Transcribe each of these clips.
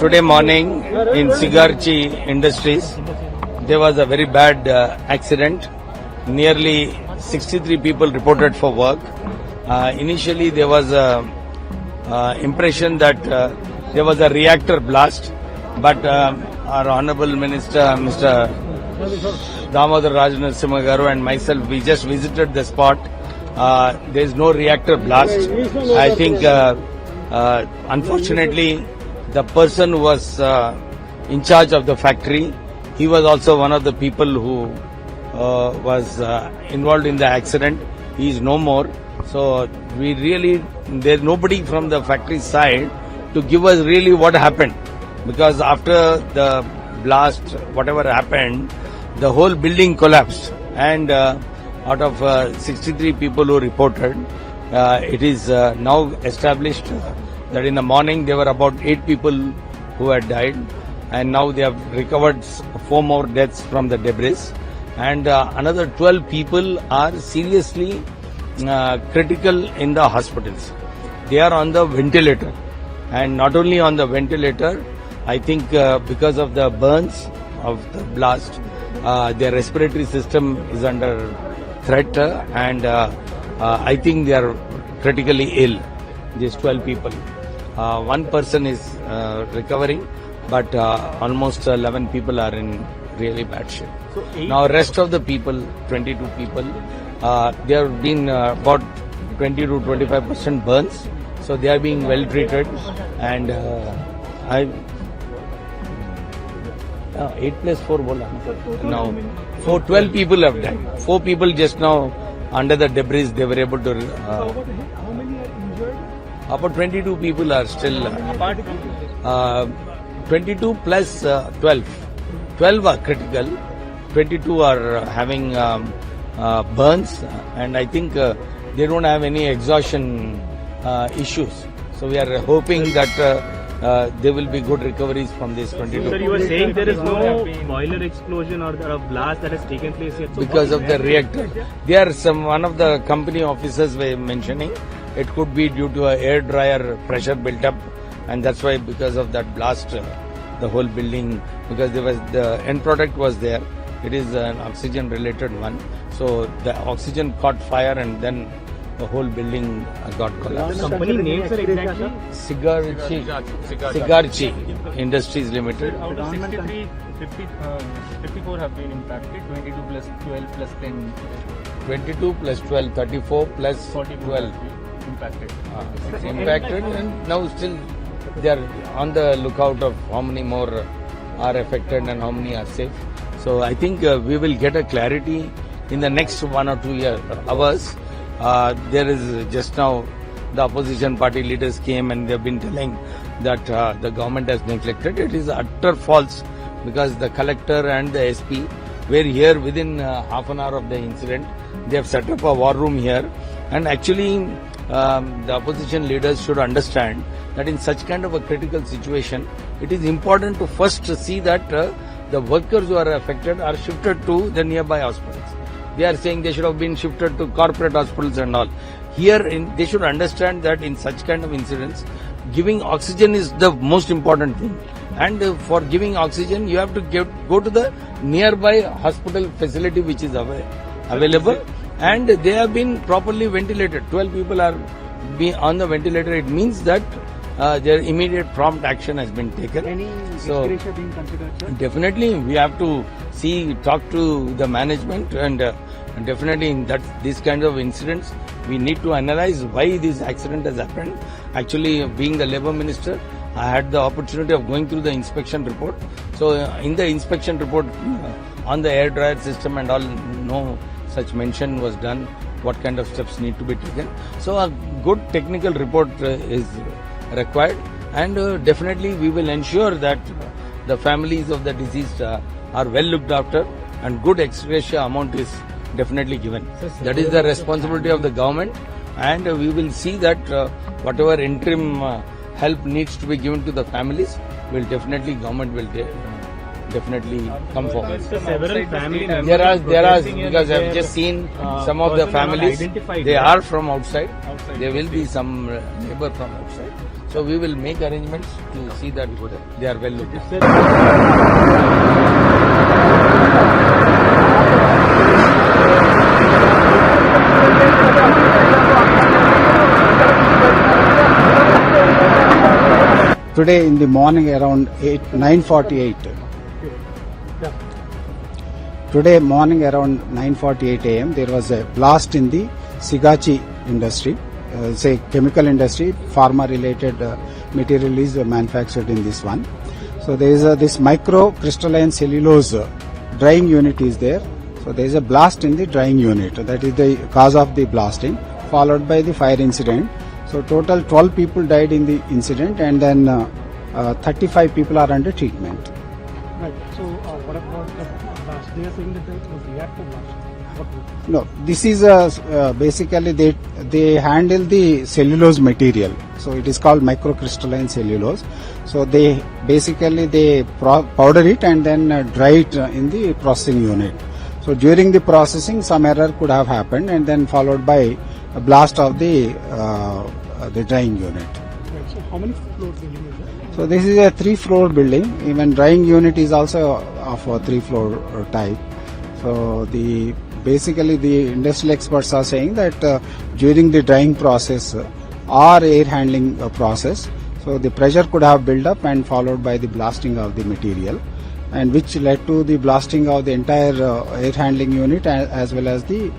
Today morning in Sigarchi Industries, there was a very bad accident. Nearly 63 people reported for work. Initially, there was a impression that there was a reactor blast, but our Honorable Minister, Mr. Damodar Rajanarasimha Garu and myself, we just visited the spot. There is no reactor blast. I think, unfortunately, the person who was in charge of the factory, he was also one of the people who was involved in the accident. He is no more. So we really, there's nobody from the factory side to give us really what happened. Because after the blast, whatever happened, the whole building collapsed. And out of 63 people who reported, it is now established that in the morning there were about 8 people who had died, and now they have recovered 4 more deaths from the debris, and another 12 people are seriously critical in the hospitals. They are on the ventilator, and not only on the ventilator, I think because of the burns of the blast, their respiratory system is under threat, and I think they are critically ill, these 12 people. One person is recovering, but almost 11 people are in really bad shape. So now rest of the people, 22 people, they have been about 20 to 25% burns, so they are being well treated, and 8 plus 4 bola. Now 12 people have died. 4 people just now under the debris, they were able to. How many are injured? About 22 people are still. 22 plus 12. 12 are critical. 22 are having burns, and I think they don't have any exhaustion issues. So we are hoping that there will be good recoveries from these 22. Sir, you were saying there is no boiler explosion or a blast that has taken place yet. Because of the reactor. There are one of the company officers were mentioning it could be due to a air dryer pressure built up, and that's why because of that blast the whole building, because there was the end product was there. It is an oxygen related one. So the oxygen caught fire and then the whole building got collapsed. The company name, sir, exactly? Sigarchi Industries Limited. Out of 63, 54 have been impacted, 22 plus 12 plus 10. 22 plus 12, 34 plus 12. Impacted. Impacted, and now still they are on the lookout of how many more are affected and how many are safe. So I think we will get a clarity in the next 1 or 2 hours. There is just now the opposition party leaders came and they have been telling that the government has neglected. It is utter false, because the collector and the SP were here within half an hour of the incident. They have set up a war room here, and actually the opposition leaders should understand that in such kind of a critical situation, it is important to first see that the workers who are affected are shifted to the nearby hospitals. They are saying they should have been shifted to corporate hospitals and all. Here, they should understand that in such kind of incidents, giving oxygen is the most important thing. And for giving oxygen, you have to go to the nearby hospital facility which is available. And they have been properly ventilated. 12 people are on the ventilator. It means that their immediate prompt action has been taken. Any discretion being considered, sir? Definitely, we have to talk to the management, and definitely in these kinds of incidents, we need to analyze why this accident has happened. Actually, being the Labour Minister, I had the opportunity of going through the inspection report. So, in the inspection report on the air dryer system and all, no such mention was done. What kind of steps need to be taken? So, a good technical report is required, and definitely we will ensure that the families of the deceased are well looked after, and good ex gratia amount is definitely given. That is the responsibility of the government, and we will see that whatever interim help needs to be given to the families, government will definitely come forward. Several family members. There are because I have just seen some of the families. They are from outside. There will be some neighbor from outside. So we will make arrangements to see that they are well looked after. Today in the morning around 9:48. Today morning around 9:48 a.m. there was a blast in the Sigachi industry. It's a chemical industry, pharma related material is manufactured in this one. So there is this microcrystalline cellulose drying unit is there. So there is a blast in the drying unit. That is the cause of the blasting, followed by the fire incident. So total 12 people died in the incident, and then 35 people are under treatment. Right. So what about the blast? They are saying that it was reactor blast. What was it? No, this is basically they handle the cellulose material. So it is called microcrystalline cellulose. So they basically powder it and then dry it in the processing unit. So during the processing, some error could have happened, and then followed by a blast of the drying unit. Right. So how many floors building is that? So this is a 3-floor building. Even drying unit is also of a 3-floor type. So basically the industrial experts are saying that during the drying process or air handling process, so the pressure could have built up and followed by the blasting of the material, and which led to the blasting of the entire air handling unit as well as the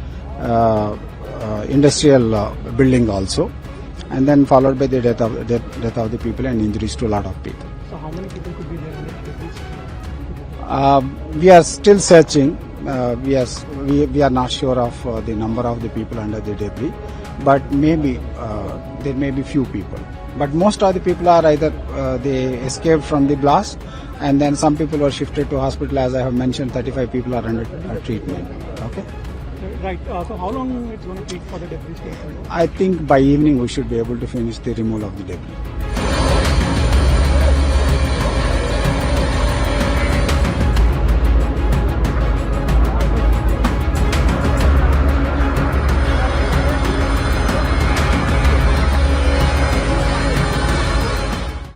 industrial building also, and then followed by the death of the people and injuries to a lot of people. So how many people could be there in the We are still searching. We are not sure of the number of the people under the debris, but maybe there may be few people. But most of the people are either they escaped from the blast, and then some people were shifted to hospital. As I have mentioned, 35 people are under treatment. Okay. Right. So how long it's going to take for the debris to come? I think by evening we should be able to finish the removal of the debris.